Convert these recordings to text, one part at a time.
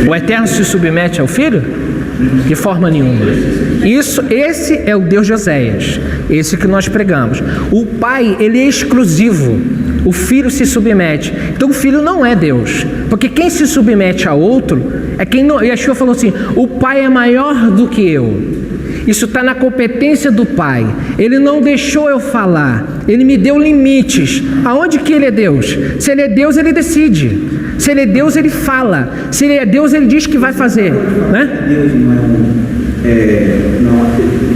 O Eterno se submete ao Filho? De forma nenhuma. Esse é o Deus de Oséias, esse que nós pregamos. O Pai, ele é exclusivo. O Filho se submete. Então o Filho não é Deus, porque quem se submete a outro é quem não. Yeshua falou assim: o Pai é maior do que eu. Isso está na competência do Pai. Ele não deixou eu falar, ele me deu limites. Aonde que ele é Deus? Se ele é Deus, ele decide. Se ele é Deus, ele fala. Se ele é Deus, ele diz que vai fazer, né? Deus não é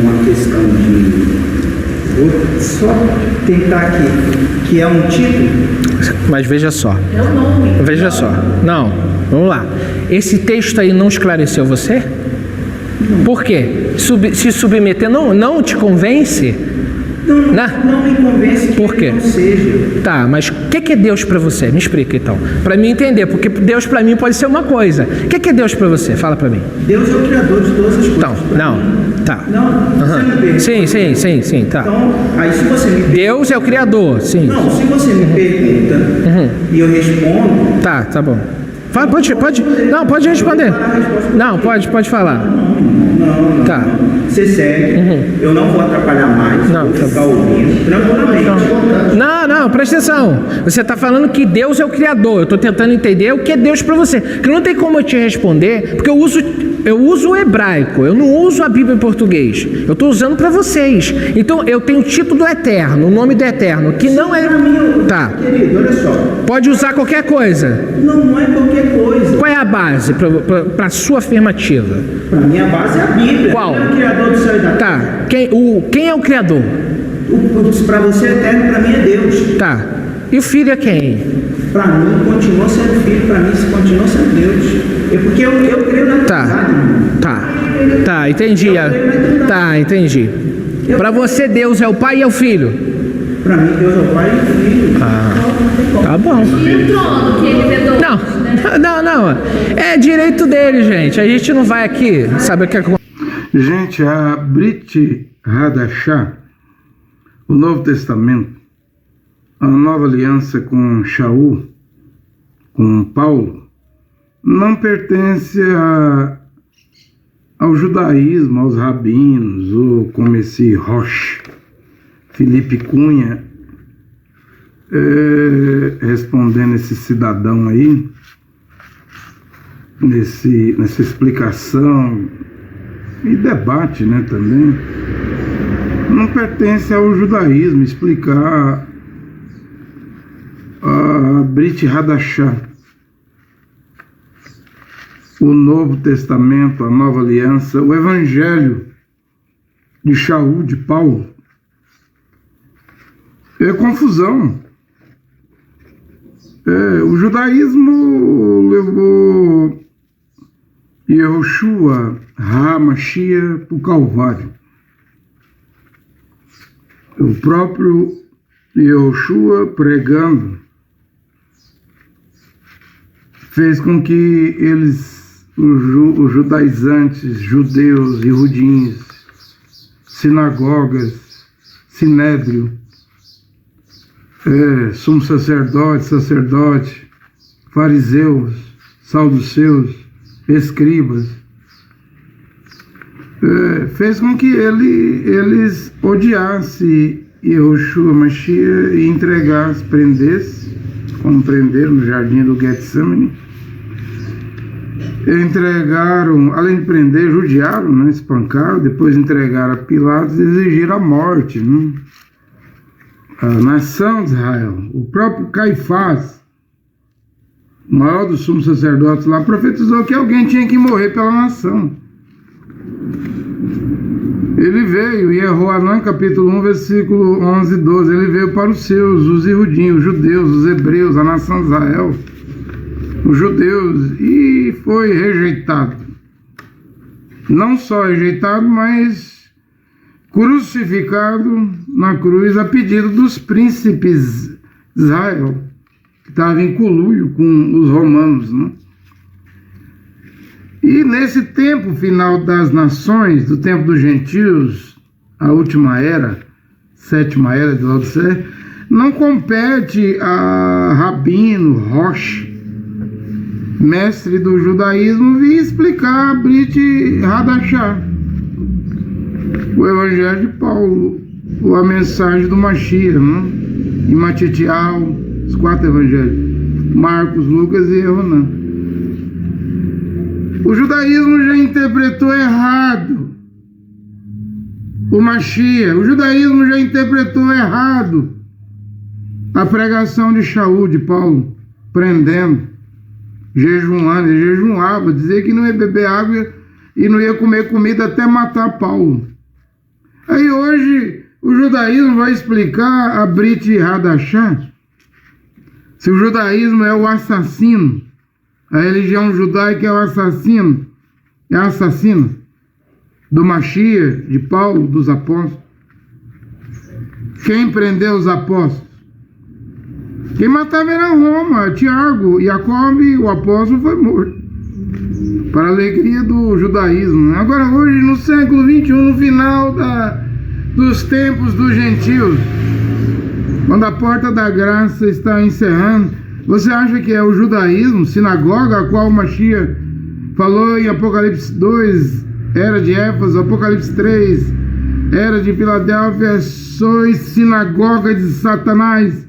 uma questão de... Vou só tentar aqui, que é um tipo... Mas veja só. Veja só. Não, vamos lá. Esse texto aí não esclareceu você? Por quê? Se submeter não te convence? Não me convence que Por quê? ele não seja. Tá, mas o que é Deus para você? Me explica então, para mim entender, porque Deus para mim pode ser uma coisa. O que é Deus para você? Fala para mim. Deus é o Criador de todas as coisas. Então, não, tá. Não, você me pergunta. Sim, tá. Então, aí se você me pergunta... Deus é o Criador, sim. Não, se você me pergunta e eu respondo... Tá bom. Fala, pode responder. Não, pode falar. Não. Tá. Ser sério, eu não vou atrapalhar mais, Não, vou ficar ouvindo tranquilamente. Não, presta atenção. Você está falando que Deus é o Criador. Eu estou tentando entender o que é Deus para você. Que não tem como eu te responder, porque eu uso o hebraico, eu não uso a Bíblia em português. Eu estou usando para vocês. Então eu tenho o título do Eterno, o nome do Eterno, que não é... Tá. Querido, olha só. Pode usar qualquer coisa. Não é qualquer coisa. Qual é a base para a sua afirmativa? Para mim a base é a Bíblia. Qual? Ele é o Criador do céu e da terra. Tá. Quem é o Criador? Para você eterno, para mim é Deus. Tá. E o Filho é quem? Para mim continua sendo Filho, para mim continua sendo Deus. É porque eu creio na Trindade. Tá, entendi. Entendi. Para você Deus é o Pai e é o Filho? Para mim Deus é o Pai e o Filho. Tá bom. E o trono que ele vedou? Não. É direito dele, gente. A gente não vai aqui, sabe o que é... Gente, a Brit Hadashah, o Novo Testamento, a nova aliança com Shaul, com Paulo, não pertence ao judaísmo, aos rabinos, ou como esse Roche, Felipe Cunha, respondendo esse cidadão aí, nessa explicação e debate, né, também, não pertence ao judaísmo explicar a Brit Hadashah, o Novo Testamento, a Nova Aliança, o Evangelho de Shaul, de Paulo. É confusão. O judaísmo levou Yehoshua HaMashiach para o Calvário. O próprio Yehoshua pregando fez com que os judaizantes, judeus, yehudins, sinagogas, sinédrio, sumo sacerdote, fariseus, saduceus, escribas, fez com que eles odiassem Yehoshua Mashiach e entregassem, prendessem, como prenderam no jardim do Getsemane. Entregaram, além de prender, judiaram, né, espancaram, depois entregaram a Pilatos e exigiram a morte, né? A nação de Israel, o próprio Caifás, o maior dos sumos sacerdotes lá, profetizou que alguém tinha que morrer pela nação. Ele veio, e Yehoanã, capítulo 1, versículo 11 e 12, ele veio para os seus, os iudinhos, os judeus, os hebreus, a nação de Israel, os judeus, e foi rejeitado. Não só rejeitado, mas crucificado na cruz a pedido dos príncipes de Israel, que estavam em conluio com os romanos, né? E nesse tempo final das nações, do tempo dos gentios, a última era, sétima era de Laodiceia, não compete a rabino, Roche, mestre do judaísmo, vinha explicar a Brit Hadashah, o Evangelho de Paulo, ou a mensagem do Mashiach, né? Em Matitial, os 4 evangelhos, Marcos, Lucas e Yohanan. O judaísmo já interpretou errado o Mashiach, o judaísmo já interpretou errado a pregação de Shaul, de Paulo, prendendo, jejuando. Ele jejuava, dizia que não ia beber água e não ia comer comida até matar Paulo. Aí hoje o judaísmo vai explicar a Brit Hadashah, se o judaísmo é o assassino, a religião judaica é o assassino, é a assassina do Mashiach, de Paulo, dos apóstolos. Quem prendeu os apóstolos? Quem matava era Roma, Tiago, Jacob, o apóstolo, foi morto, para a alegria do judaísmo. Agora hoje, no século XXI, no final dos tempos dos gentios, quando a porta da graça está encerrando, você acha que é o judaísmo, sinagoga, a qual o Mashiach falou em Apocalipse 2, era de Éfeso, Apocalipse 3, era de Filadélfia, sois sinagoga de Satanás,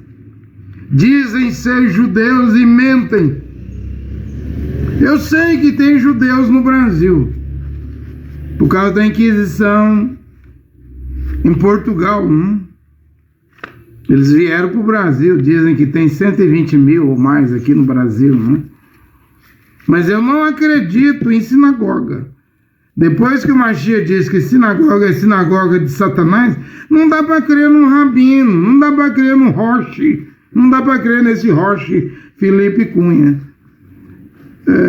dizem ser judeus e mentem. Eu sei que tem judeus no Brasil, por causa da Inquisição em Portugal, né? Eles vieram para o Brasil, dizem que tem 120 mil ou mais aqui no Brasil, né? Mas eu não acredito em sinagoga. Depois que o Mashiach diz que sinagoga é sinagoga de Satanás, não dá para crer num rabino, não dá para crer num Roche, não dá para crer nesse Roche Felipe Cunha.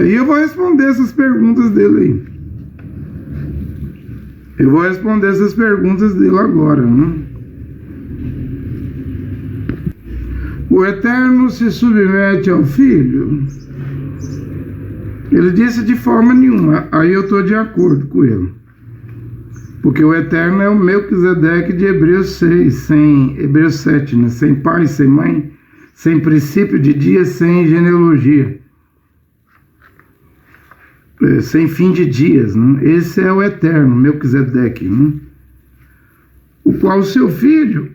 E eu vou responder essas perguntas dele aí. Eu vou responder essas perguntas dele agora, né? O Eterno se submete ao Filho? Ele disse de forma nenhuma. Aí eu estou de acordo com ele. Porque o Eterno é o Melquisedeque de Hebreus 6, Hebreus 7, né? Sem pai, sem mãe, sem princípio de dia, sem genealogia. Sem fim de dias, né? Esse é o Eterno, Melquisedeque, né? O qual seu filho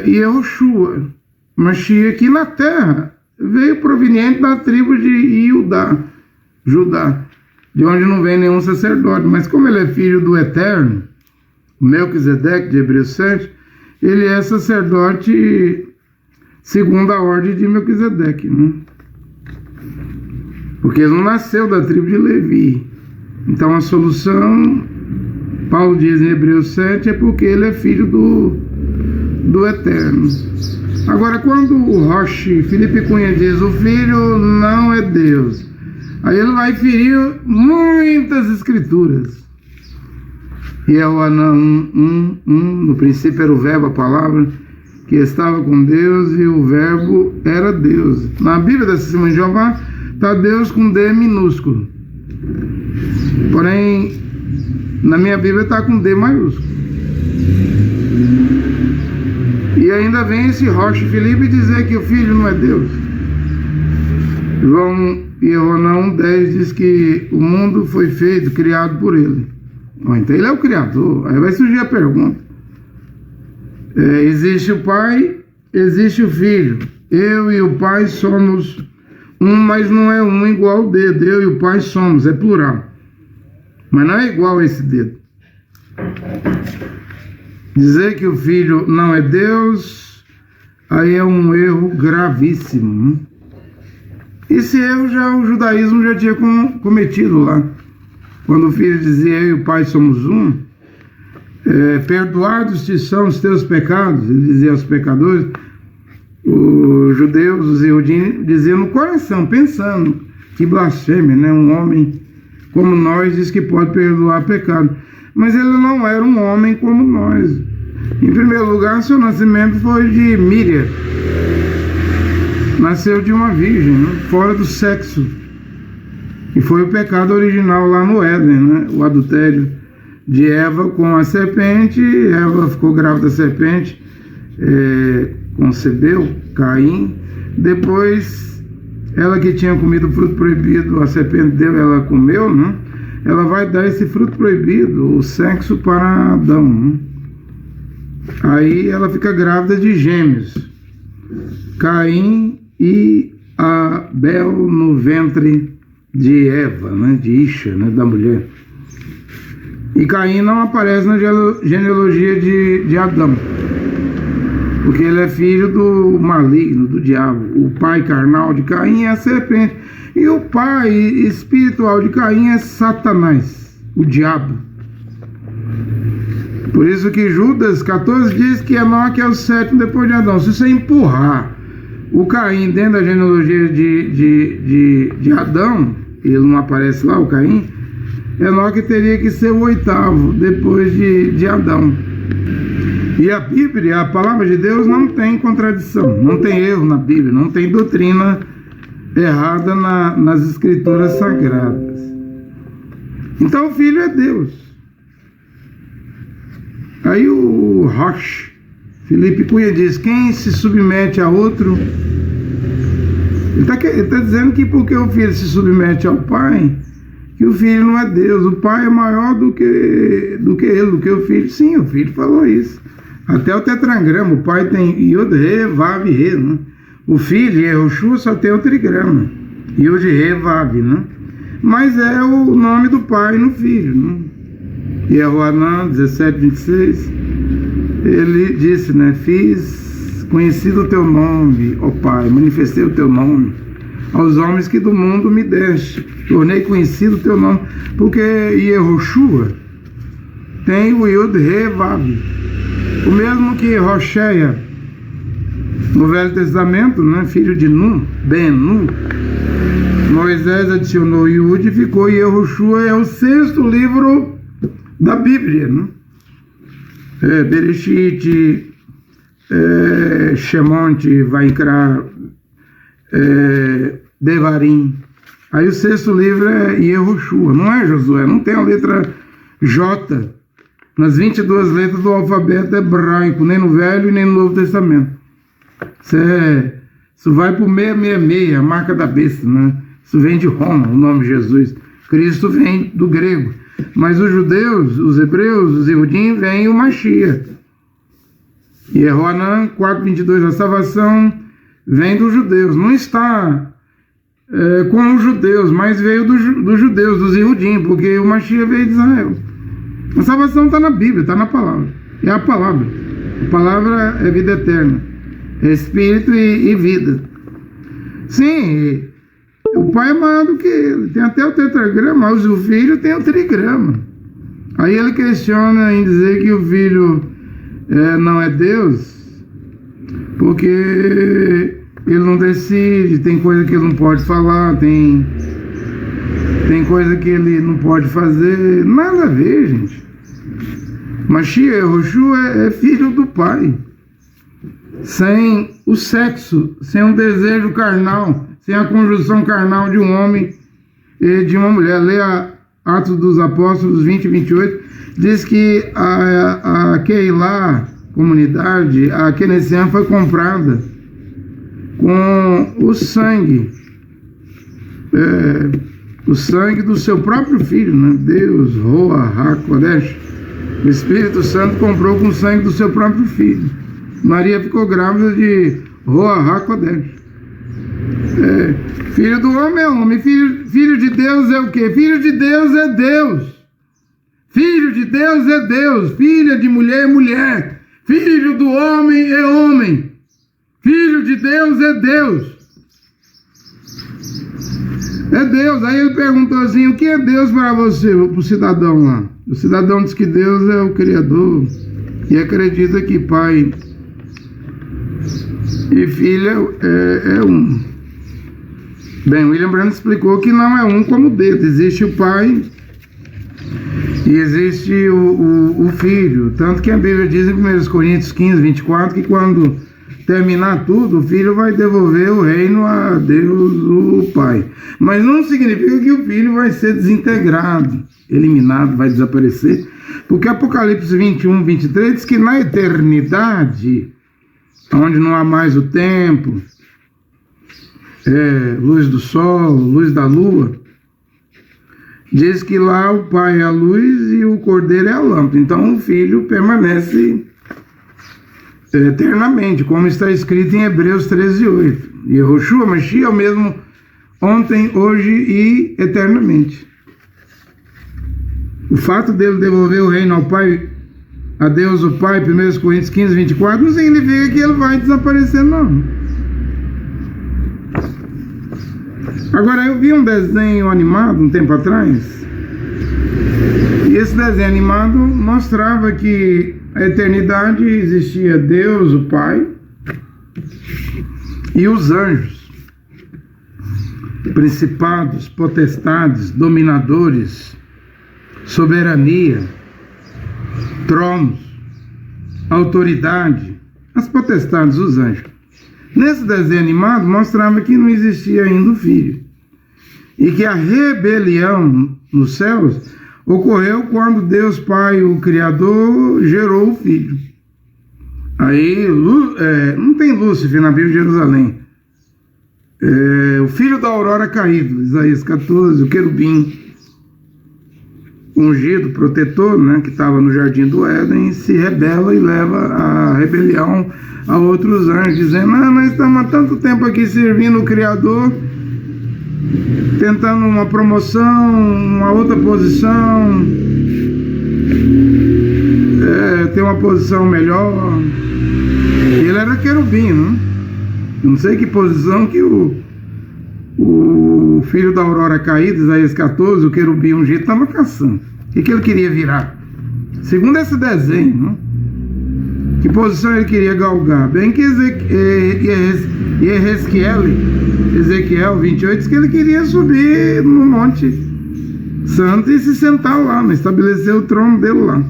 Yehoshua, Mashiach, aqui na terra, veio proveniente da tribo de Judá, de onde não vem nenhum sacerdote, mas como ele é filho do Eterno, Melquisedeque de Hebreus 7, ele é sacerdote segundo a ordem de Melquisedeque, né? Porque ele não nasceu da tribo de Levi. Então a solução, Paulo diz em Hebreus 7, é porque ele é filho do Eterno. Agora, quando o Roche Felipe Cunha diz o filho não é Deus, aí ele vai ferir muitas escrituras. E é o Anã no princípio era o verbo, a palavra, que estava com Deus, e o verbo era Deus. Na Bíblia da Testemunha de Jeová está Deus com D minúsculo. Porém, na minha Bíblia está com D maiúsculo. E ainda vem esse Roche Felipe dizer que o filho não é Deus. João Yohanan 1,10 diz que o mundo foi feito, criado por ele. Então ele é o Criador. Aí vai surgir a pergunta. Existe o Pai, existe o Filho. Eu e o Pai somos um, mas não é um igual o dedo. Eu e o Pai somos, é plural. Mas não é igual esse dedo. Dizer que o Filho não é Deus, aí é um erro gravíssimo. Esse erro o judaísmo já tinha cometido lá. Quando o Filho dizia, eu e o Pai somos um, perdoados te são os teus pecados, ele dizia aos pecadores. Os judeus, os eudinos, diziam no coração, pensando, que blasfêmia, né? Um homem como nós diz que pode perdoar pecado. Mas ele não era um homem como nós. Em primeiro lugar, seu nascimento foi de Miriam. Nasceu de uma virgem, né? Fora do sexo. E foi o pecado original lá no Éden, né? O adultério de Eva com a serpente. Eva ficou grávida da serpente, concebeu Caim. Depois ela que tinha comido o fruto proibido, a serpente deu, ela comeu, né? Ela vai dar esse fruto proibido, o sexo, para Adão, né? Aí ela fica grávida de gêmeos, Caim e Abel, no ventre de Eva, né? De Isha, né? Da mulher. E Caim não aparece na genealogia de Adão, porque ele é filho do maligno, do diabo. O pai carnal de Caim é a serpente, e o pai espiritual de Caim é Satanás, o diabo. Por isso que Judas 14 diz que Enoque é o sétimo depois de Adão. Se você empurrar o Caim dentro da genealogia de Adão, ele não aparece lá, o Caim, Enoque teria que ser o oitavo depois de Adão. E a Bíblia, a palavra de Deus, não tem contradição, não tem erro na Bíblia, não tem doutrina errada nas escrituras sagradas. Então o Filho é Deus. Aí o Roche, Felipe Cunha, diz: quem se submete a outro... Ele está dizendo que porque o Filho se submete ao Pai, que o Filho não é Deus. O Pai é maior do que ele, do que o Filho. Sim, o Filho falou isso. Até o tetragrama, o Pai tem Yod, Re, Vav, Re, né? O Filho, Yehoshua, só tem o trigrama, Yod, Re, Vav, né? Mas é o nome do Pai no Filho, né? Yehoanã 17:26, ele disse, né? Fiz conhecido o teu nome, ó Pai, manifestei o teu nome aos homens que do mundo me deste, tornei conhecido o teu nome, porque Yehoshua tem o Yod, Re, Vav, o mesmo que Rocheia no Velho Testamento, né? Filho de Nun, Ben-Nu. Moisés adicionou Yud e ficou Yehoshua, é o 6º livro da Bíblia, né? Bereshit, Shemot, Vaikra, Devarim. Aí o 6º livro é Yehoshua, não é Josué, não tem a letra J nas 22 letras do alfabeto hebraico, nem no Velho e nem no Novo Testamento. Isso vai para o 666, a marca da besta, né? Isso vem de Roma, o nome de Jesus. Cristo vem do grego. Mas os judeus, os hebreus, os Yehudim, vem o Mashiach. E Yehoanã 4:22, a salvação vem dos judeus. Não está com os judeus, mas veio dos judeus, dos Yehudim, porque o Mashiach veio de Israel. A salvação está na Bíblia, está na palavra. É a palavra. A palavra é vida eterna. É espírito e vida. Sim, o Pai é maior do que ele. Tem até o tetragrama, mas o Filho tem o trigrama. Aí ele questiona em dizer que o Filho não é Deus, porque ele não decide, tem coisa que ele não pode falar, tem coisa que ele não pode fazer. Nada a ver, gente. Mashiach, Yehoshua, é filho do Pai, sem o sexo, sem um desejo carnal, sem a conjunção carnal de um homem e de uma mulher. Leia Atos dos Apóstolos 20:28, diz que a Keilah, comunidade, a Kenessian, foi comprada com o sangue do seu próprio filho, né? Deus, Roa, HaKodesh, o Espírito Santo comprou com o sangue do seu próprio filho. Maria ficou grávida de Roa, HaKodesh. Filho do homem é homem, filho de Deus é o quê? Filho de Deus é Deus. Filho de Deus é Deus. Filha de mulher é mulher. Filho do homem é homem. Filho de Deus é Deus. É Deus. Aí ele perguntou assim: o que é Deus para você, para o cidadão lá? O cidadão diz que Deus é o Criador e acredita que Pai e Filho é um. Bem, William Branham explicou que não é um como Deus. Existe o Pai e existe o Filho. Tanto que a Bíblia diz em 1 Coríntios 15:24 que quando terminar tudo, o Filho vai devolver o reino a Deus, o Pai. Mas não significa que o Filho vai ser desintegrado, eliminado, vai desaparecer. Porque Apocalipse 21:23 diz que na eternidade, onde não há mais o tempo, luz do sol, luz da lua, diz que lá o Pai é a luz e o Cordeiro é a lâmpada. Então o Filho permanece eternamente, como está escrito em Hebreus 13:8. E Yehoshua Mashiach é o mesmo ontem, hoje e eternamente. O fato dele devolver o reino ao Pai, a Deus o Pai, 1 Coríntios 15:24, não significa que ele vai desaparecer, não. Agora, eu vi um desenho animado um tempo atrás, e esse desenho animado mostrava que a eternidade existia Deus, o Pai, e os anjos, principados, potestades, dominadores, soberania, tronos, autoridade, as potestades, os anjos. Nesse desenho animado mostrava que não existia ainda o Filho, e que a rebelião nos céus ocorreu quando Deus Pai, o Criador, gerou o Filho. Aí, não tem Lúcifer na Bíblia de Jerusalém. O filho da aurora caído, Isaías 14, o querubim ungido, protetor, né, que estava no jardim do Éden, se rebela e leva a rebelião a outros anjos, dizendo: nós estamos há tanto tempo aqui servindo o Criador, tentando uma promoção, uma outra posição, ter uma posição melhor. Ele era querubim, né? Não sei que posição que o filho da aurora caída, Isaías 14, o querubim ungido, estava caçando. O que ele queria virar? Segundo esse desenho, né? Que posição ele queria galgar? Bem que Ezequiel 28 diz que ele queria subir no Monte Santo e se sentar lá, mas estabelecer o trono dele lá.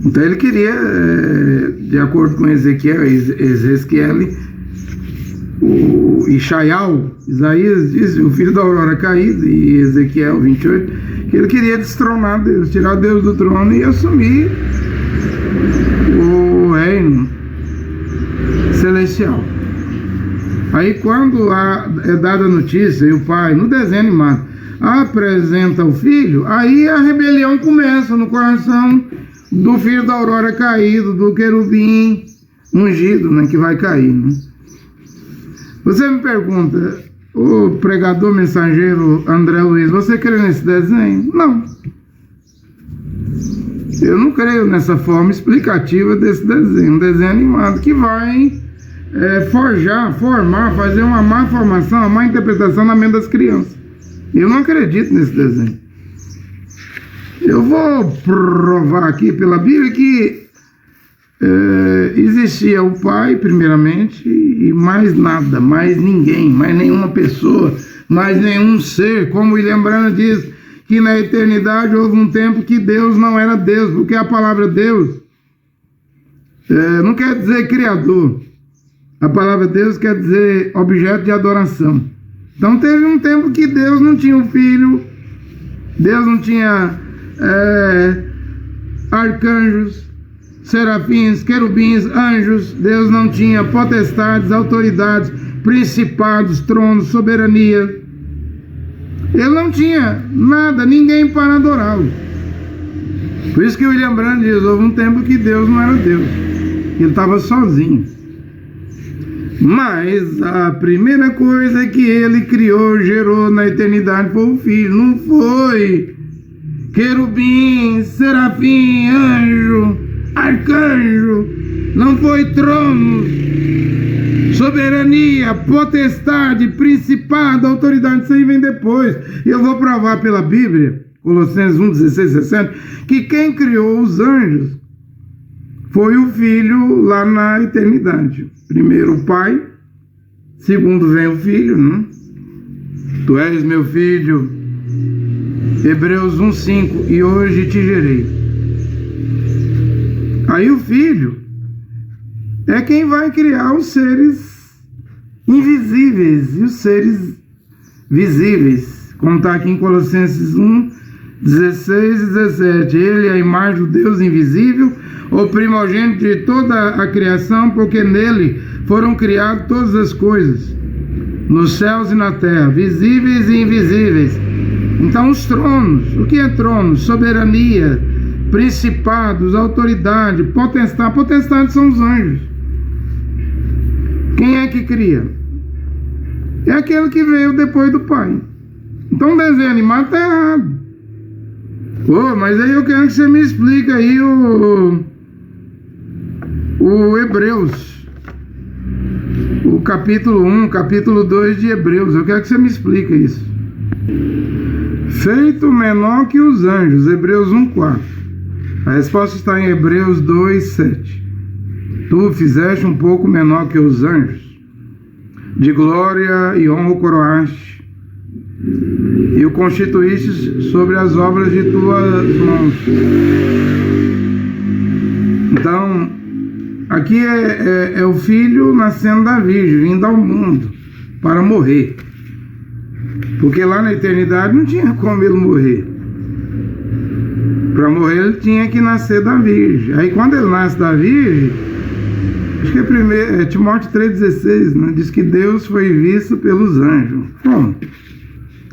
Então ele queria, de acordo com Ezequiel, o Ishaial, Isaías diz, o filho da aurora caída, e Ezequiel 28, que ele queria destronar Deus, tirar Deus do trono e assumir o reino celestial. Aí quando é dada a notícia e o pai, no desenho animado, apresenta o filho, aí a rebelião começa no coração do filho da aurora caído, do querubim ungido, né, que vai cair, né? Você me pergunta, o pregador mensageiro André Luiz, você crê nesse desenho? Não. Eu não creio nessa forma explicativa desse desenho, um desenho animado que vai formar, fazer uma má formação, uma má interpretação na mente das crianças. Eu não acredito nesse desenho. Eu vou provar aqui pela Bíblia que existia o Pai, primeiramente, e mais nada, mais ninguém, mais nenhuma pessoa, mais nenhum ser. Como William Branham diz, que na eternidade houve um tempo que Deus não era Deus, porque a palavra Deus não quer dizer criador. A palavra Deus quer dizer objeto de adoração. Então teve um tempo que Deus não tinha um filho, Deus não tinha arcanjos, serafins, querubins, anjos, Deus não tinha potestades, autoridades, principados, tronos, soberania. Ele não tinha nada, ninguém para adorá-lo. Por isso que William Branham diz, houve um tempo que Deus não era Deus, ele estava sozinho. Mas a primeira coisa que ele criou, gerou na eternidade foi o Filho. Não foi querubim, serafim, anjo, arcanjo, não foi trono, soberania, potestade, principado, autoridade. Isso aí vem depois. E eu vou provar pela Bíblia, Colossenses 1, 16, 17, que quem criou os anjos foi o Filho lá na eternidade. Primeiro o Pai, segundo vem o Filho, né? Tu és meu filho, Hebreus 1:5, e hoje te gerei. Aí o Filho é quem vai criar os seres invisíveis e os seres visíveis, como está aqui em Colossenses 1, 16 e 17. Ele é a imagem do Deus invisível, o primogênito de toda a criação, porque nele foram criadas todas as coisas, nos céus e na terra, visíveis e invisíveis. Então os tronos, o que é trono? Soberania, principados, autoridade, potestade. Potestade são os anjos. Quem é que cria? É aquele que veio depois do Pai. Então o desenho animado está errado. Mas aí eu quero que você me explique aí o Hebreus, o capítulo 1, capítulo 2 de Hebreus. Eu quero que você me explique isso. Feito menor que os anjos, Hebreus 1:4. A resposta está em Hebreus 2:7. Tu fizeste um pouco menor que os anjos, de glória e honra o coroaste, e o constituíste sobre as obras de tuas mãos. Então, aqui é o filho nascendo da virgem, vindo ao mundo para morrer. Porque lá na eternidade não tinha como ele morrer. Para morrer ele tinha que nascer da virgem. Aí quando ele nasce da virgem, acho que é Timóteo 3,16, né? Diz que Deus foi visto pelos anjos. Como?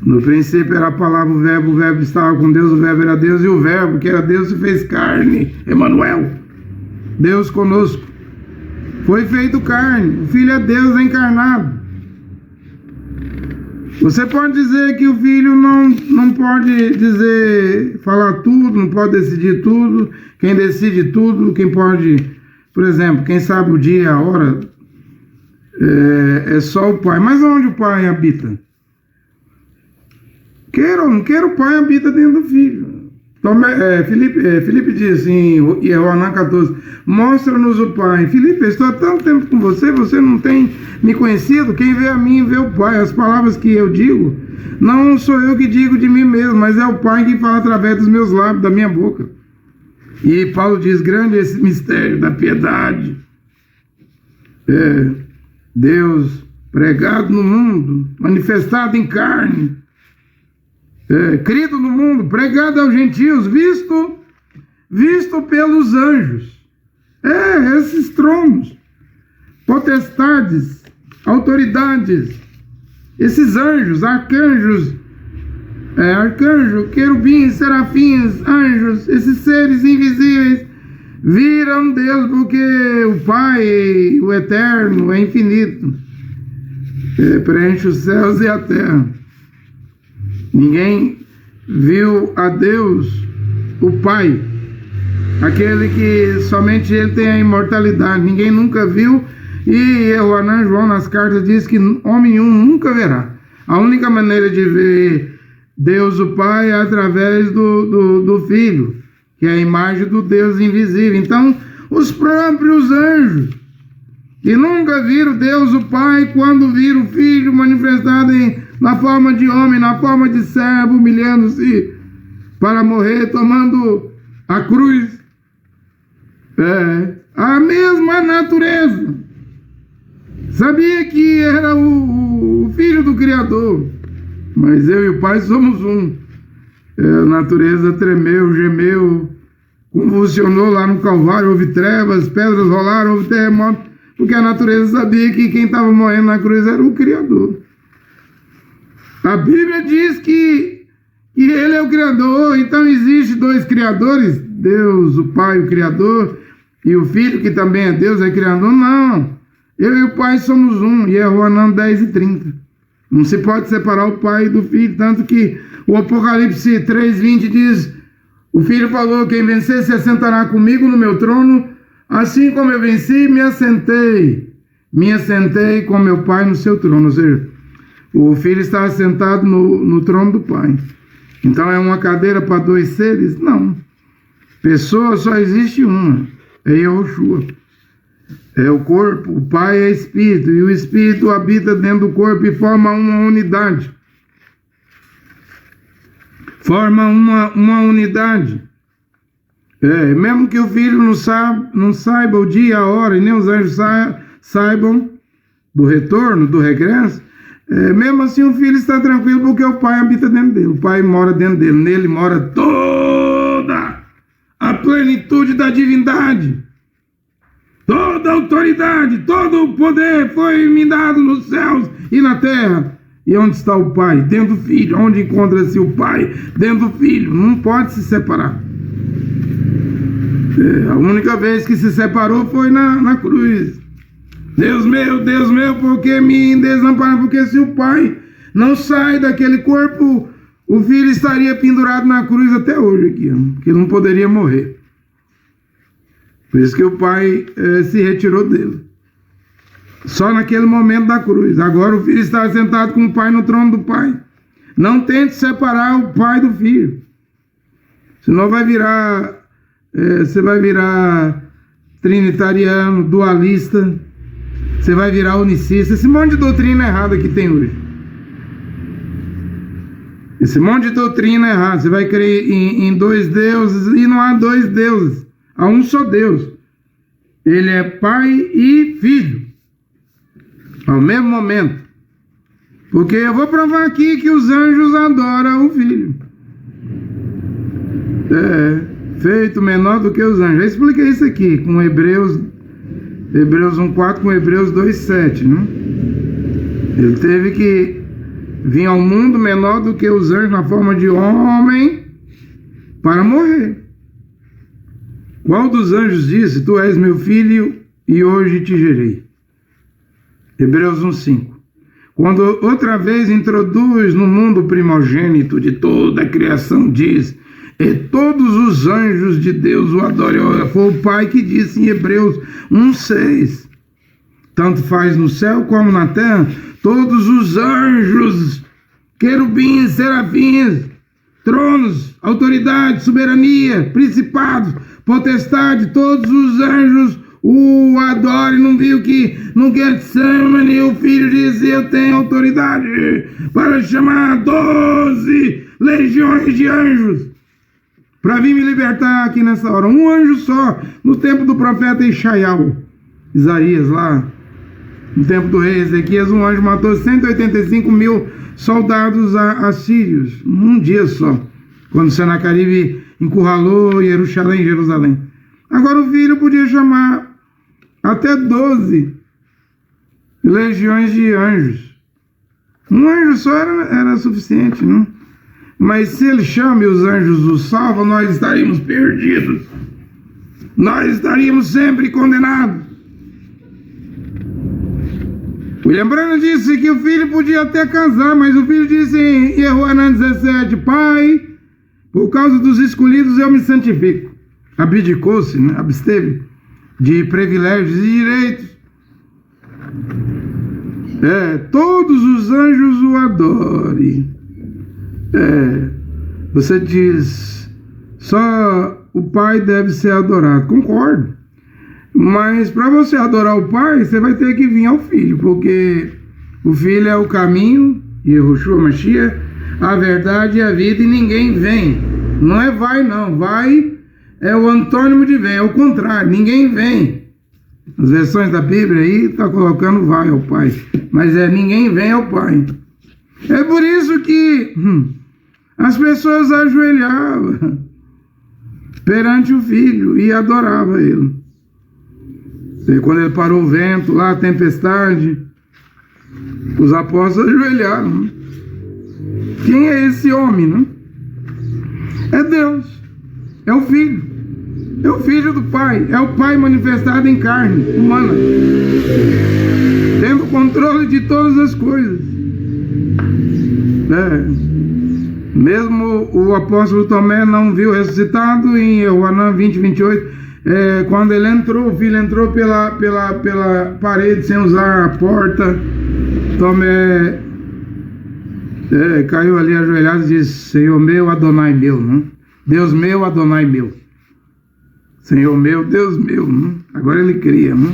No princípio era a palavra, o verbo estava com Deus, o verbo era Deus, e o verbo, que era Deus, se fez carne, Emanuel, Deus conosco. Foi feito carne, o Filho é Deus encarnado. Você pode dizer que o Filho não pode falar tudo, não pode decidir tudo. Quem decide tudo, quem pode, por exemplo, quem sabe o dia e a hora, é só o Pai. Mas onde o Pai habita? Queira ou não queira, o Pai habita dentro do Filho. Então, Filipe diz assim, em João 14, mostra-nos o Pai. Filipe, estou há tanto tempo com você não tem me conhecido. Quem vê a mim, vê o Pai. As palavras que eu digo, não sou eu que digo de mim mesmo, mas é o Pai que fala através dos meus lábios, da minha boca. E Paulo diz, grande é esse mistério da piedade. Deus pregado no mundo, manifestado em carne. Crido no mundo, pregado aos gentios, visto pelos anjos. Esses tronos, potestades, autoridades, esses anjos, arcanjos, arcanjo, querubins, serafins, anjos, esses seres invisíveis, viram Deus, porque o Pai, o Eterno, é infinito, preenche os céus e a terra. Ninguém viu a Deus, o Pai, aquele que somente Ele tem a imortalidade. Ninguém nunca viu, e João nas cartas diz que homem nenhum nunca verá. A única maneira de ver Deus, o Pai, é através do Filho, que é a imagem do Deus invisível. Então, os próprios anjos, que nunca viram Deus, o Pai, quando viram o Filho manifestado na forma de homem, na forma de servo, humilhando-se para morrer, tomando a cruz. A mesma natureza. Sabia que era o Filho do Criador, mas eu e o Pai somos um. A natureza tremeu, gemeu, convulsionou lá no Calvário, houve trevas, pedras rolaram, houve terremoto, porque a natureza sabia que quem estava morrendo na cruz era o Criador. A Bíblia diz que Ele é o Criador, então existe dois Criadores, Deus, o Pai, o Criador, e o Filho, que também é Deus, é Criador. Não, eu e o Pai somos um, e é João 10:30. Não se pode separar o Pai do Filho, tanto que o Apocalipse 3:20 diz, o Filho falou, quem vencer se assentará comigo no meu trono, assim como eu venci, me assentei com meu Pai no seu trono. Ou seja, o Filho está assentado no trono do Pai. Então é uma cadeira para dois seres? Não. Pessoa só existe uma. É Yahushua. É o corpo, o Pai é Espírito, e o Espírito habita dentro do corpo e forma uma unidade. Forma uma unidade. Mesmo que o Filho não saiba o dia, a hora, e nem os anjos saibam do retorno, do regresso, mesmo assim o Filho está tranquilo porque o Pai habita dentro dele, o Pai mora dentro dele, nele mora toda a plenitude da divindade, Toda a autoridade, todo o poder foi me dado nos céus e na terra. E onde está o Pai? Dentro do Filho. Onde encontra-se o Pai? Dentro do Filho. Não pode se separar. A única vez que se separou foi na cruz. Deus meu, por que me desampara? Porque se o Pai não sai daquele corpo, o Filho estaria pendurado na cruz até hoje aqui, que não poderia morrer. Por isso que o Pai se retirou dele. Só naquele momento da cruz. Agora o Filho está sentado com o Pai no trono do Pai. Não tente separar o Pai do Filho. Senão vai virar... você vai virar trinitariano, dualista. Você vai virar unicista. Esse monte de doutrina errada que tem hoje. Esse monte de doutrina errada. Você vai crer em dois deuses. E não há dois deuses. Há um só Deus. Ele é Pai e Filho. Ao mesmo momento. Porque eu vou provar aqui que os anjos adoram o Filho. Feito menor do que os anjos. Eu expliquei isso aqui com Hebreus 1,4 com Hebreus 2,7, né? Ele teve que vir ao mundo menor do que os anjos na forma de homem para morrer. Qual dos anjos disse: tu és meu filho e hoje te gerei? Hebreus 1,5. Quando outra vez introduz no mundo o primogênito de toda a criação, diz: e todos os anjos de Deus o adoram. Foi o Pai que disse em Hebreus 1,6. Tanto faz no céu como na terra, todos os anjos, querubins, serafins, tronos, autoridade, soberania, principados, potestade, todos os anjos o adoram. Não viu que no Getsemane o Filho disse: eu tenho autoridade para chamar 12 legiões de anjos para vir me libertar aqui nessa hora. Um anjo só, no tempo do profeta Isaías lá, no tempo do rei Ezequias, um anjo matou 185 mil soldados assírios, num dia só, quando Senaqueribe encurralou Jerusalém. Agora o Filho podia chamar até 12 legiões de anjos. Um anjo só era suficiente, não? Mas se ele chama e os anjos o salvam, nós estaríamos perdidos. Nós estaríamos sempre condenados. William Branham disse que o Filho podia até casar, mas o Filho disse em Johanã 17: Pai, por causa dos escolhidos eu me santifico. Abdicou-se, né? Absteve de privilégios e direitos. Todos os anjos o adorem. Você diz: só o Pai deve ser adorado. Concordo. Mas para você adorar o Pai, você vai ter que vir ao Filho, porque o Filho é o caminho, Yehoshua Mashiach, a verdade e a vida, e ninguém vem. Não é vai, não. Vai é o antônimo de vem, é o contrário. Ninguém vem. As versões da Bíblia aí está colocando vai ao Pai, mas ninguém vem ao Pai. É por isso que as pessoas ajoelhavam perante o Filho e adoravam Ele. E quando Ele parou o vento lá, a tempestade, os apóstolos ajoelharam. Quem é esse homem, não? É Deus, é o Filho, é o Filho do Pai, é o Pai manifestado em carne humana, tendo controle de todas as coisas. Mesmo o apóstolo Tomé não viu ressuscitado em Johanã 20:28. Quando ele entrou, o Filho entrou pela parede sem usar a porta. Tomé caiu ali ajoelhado e disse: Senhor meu, Adonai meu, não? Deus meu, Adonai meu. Senhor meu, Deus meu, não? Agora ele cria, não?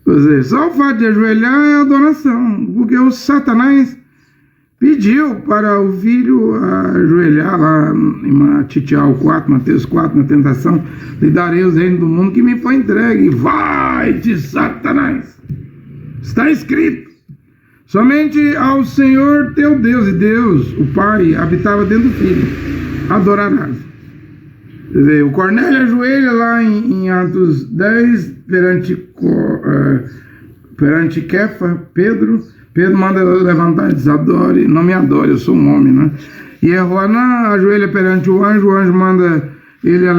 Quer dizer, só o fato de ajoelhar é adoração, porque o Satanás pediu para o Filho ajoelhar lá em Mateus 4, na tentação: lhe darei os reinos do mundo que me foi entregue. Vai-te, Satanás! Está escrito: somente ao Senhor teu Deus, e Deus, o Pai, habitava dentro do Filho, adorarás. O Cornélio ajoelha lá em Atos 10 perante Kefa, Pedro. Pedro manda levantar e diz: adore, não me adore, eu sou um homem, né? E Juana ajoelha perante o anjo manda ele a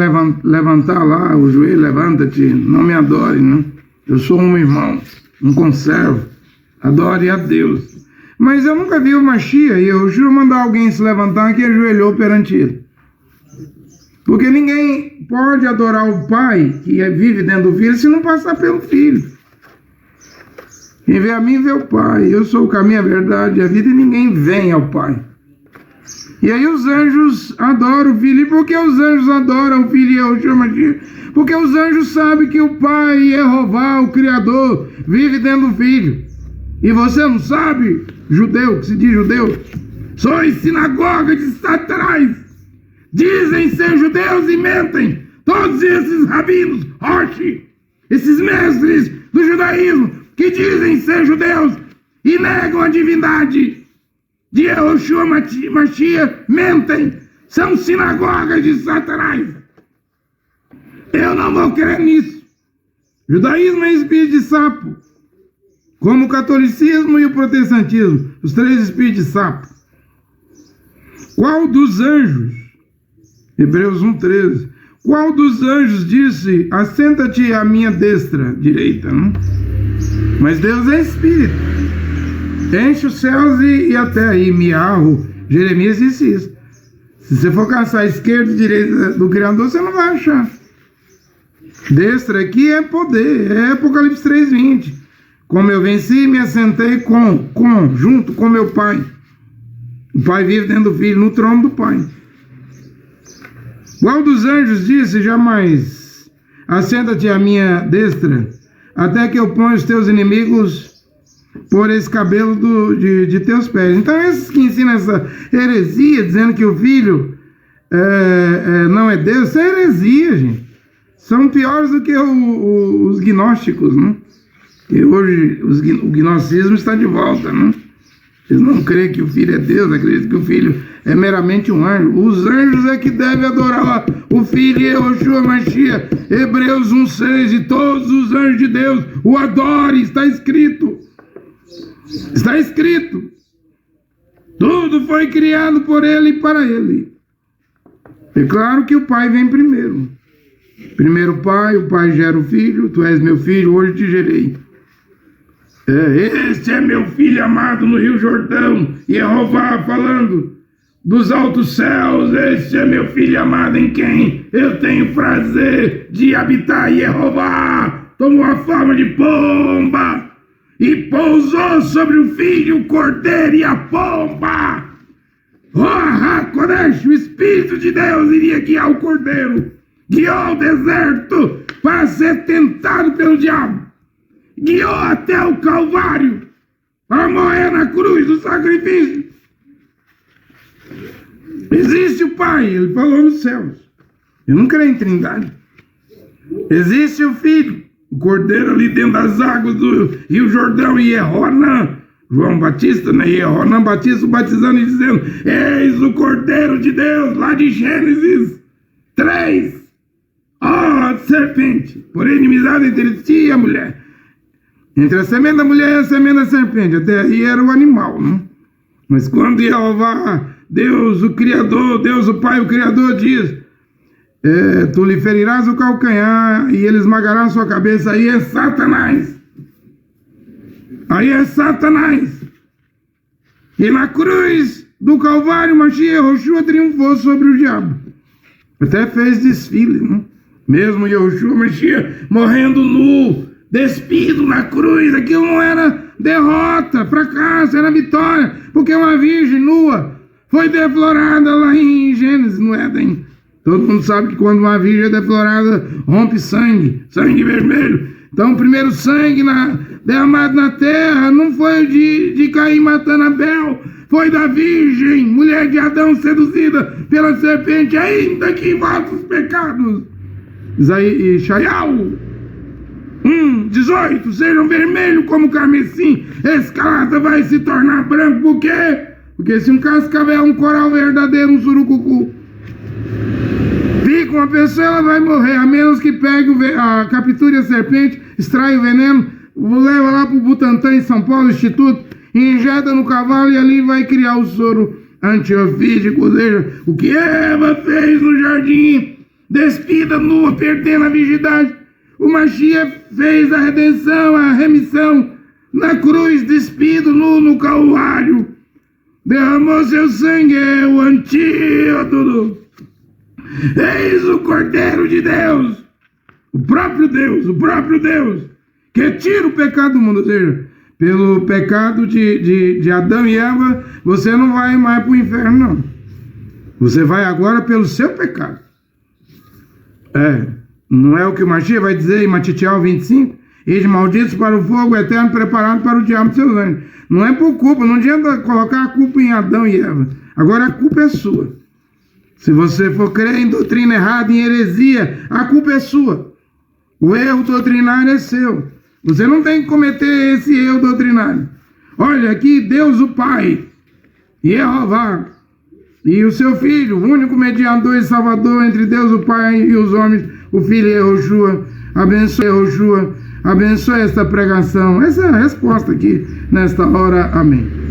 levantar lá o joelho: levanta-te, não me adore, né? Eu sou um irmão, um conservo, adore a Deus. Mas eu nunca vi o Mashiach e Yahushua mandar alguém se levantar que ajoelhou perante ele. Porque ninguém pode adorar o Pai que vive dentro do Filho se não passar pelo Filho. Quem vê a mim vê o Pai. Eu sou o caminho, a verdade e a vida, e ninguém vem ao Pai. E aí os anjos adoram o Filho. E por que os anjos adoram o Filho e Yahushua Mashiach? Porque os anjos sabem que o Pai, Jeová, o Criador, vive dentro do Filho. E você não sabe, judeu, que se diz judeu? Sois sinagoga de Satanás. Dizem ser judeus e mentem. Todos esses rabinos, Roche, esses mestres do judaísmo, que dizem ser judeus e negam a divindade de Yahushua Mashiach, mentem. São sinagogas de Satanás. Eu não vou crer nisso. Judaísmo é espírito de sapo, como o catolicismo e o protestantismo, os três espíritos de sapo. Qual dos anjos, Hebreus 1,13, qual dos anjos disse: assenta-te à minha destra, direita? Não? Mas Deus é espírito, enche os céus e a terra. E Miarro, Jeremias disse isso. Se você for caçar a esquerda e direita do Criador, você não vai achar. Destra aqui é poder, é Apocalipse 3,20. Como eu venci, me assentei junto com meu Pai. O Pai vive dentro do Filho, no trono do Pai. Qual dos anjos disse jamais: assenta-te à minha destra, até que eu ponha os teus inimigos por escabelo de teus pés? Então esses que ensinam essa heresia, dizendo que o Filho não é Deus, isso é heresia, gente. São piores do que os gnósticos, né? E hoje o gnosticismo está de volta, né? Eles não creem que o Filho é Deus, acreditam que o Filho é meramente um anjo. Os anjos é que devem adorar o Filho e Yahushua Mashiach. Hebreus 1,6, e todos os anjos de Deus o adorem, está escrito. Está escrito. Tudo foi criado por ele e para ele. É claro que o Pai vem primeiro. Primeiro o Pai gera o Filho. Tu és meu filho, hoje te gerei. Este é meu filho amado no Rio Jordão. Jeová falando dos altos céus. Este é meu filho amado em quem eu tenho prazer de habitar. Jeová tomou a forma de pomba e pousou sobre o filho, o cordeiro e a pomba. Kodesh, o Espírito de Deus iria guiar o cordeiro, guiou o deserto para ser tentado pelo diabo, guiou até o Calvário para morrer na cruz do sacrifício. Existe o Pai, ele falou nos céus. Eu não creio em trindade. Existe o Filho, o cordeiro ali dentro das águas do Rio Jordão, e Jehonan, João Batista, né? Jehonan Batista batizando e dizendo: eis o cordeiro de Deus, lá de Gênesis 3. Serpente, porém inimizade entre ti e a mulher, entre a semente da mulher e a semente da serpente. Até aí era o animal, né? Mas quando Jeová, Deus o Criador, Deus o Pai, o Criador, diz: tu lhe ferirás o calcanhar e ele esmagará a sua cabeça. Aí é Satanás. Aí é Satanás. E na cruz do Calvário, Mashiach Yahushua triunfou sobre o diabo. Até fez desfile, né? Mesmo Yahushua Mashiach morrendo nu, despido na cruz, aquilo não era derrota, fracasso, era vitória, porque uma virgem nua foi deflorada lá em Gênesis, no Éden. Todo mundo sabe que quando uma virgem é deflorada, rompe sangue vermelho. Então o primeiro sangue derramado na terra não foi de Caim matando Abel, foi da virgem, mulher de Adão, seduzida pela serpente, ainda que em vossos pecados. Ishaiah 18, sejam vermelhos como carmesim, escalada vai se tornar branco. Por quê? Porque se um cascavel, um coral verdadeiro, um surucucu, fica com uma pessoa, ela vai morrer, a menos que pegue capture a serpente, extrai o veneno, leva lá para o Butantan em São Paulo, Instituto, injeta no cavalo e ali vai criar o soro antiofídico, ou seja, o que Eva fez no jardim, despida nua, perdendo a virgindade. O Mashiach fez a redenção, a remissão na cruz, despido nu no Calvário. Derramou seu sangue, é o antídoto. Eis o Cordeiro de Deus, o próprio Deus, que tira o pecado do mundo. Ou seja, pelo pecado de Adão e Eva, você não vai mais para o inferno, não. Você vai agora pelo seu pecado. Não é o que o Mashiach vai dizer em Matitiel 25? Eis malditos para o fogo eterno preparado para o diabo de seus anjos. Não é por culpa, não adianta colocar a culpa em Adão e Eva. Agora a culpa é sua. Se você for crer em doutrina errada, em heresia, a culpa é sua. O erro doutrinário é seu. Você não tem que cometer esse erro doutrinário. Olha aqui, Deus o Pai, Jeová, e o seu Filho, o único mediador e salvador entre Deus o Pai e os homens, o Filho Yehoshua. Abençoe Yehoshua, abençoe esta pregação. Essa é a resposta aqui nesta hora. Amém.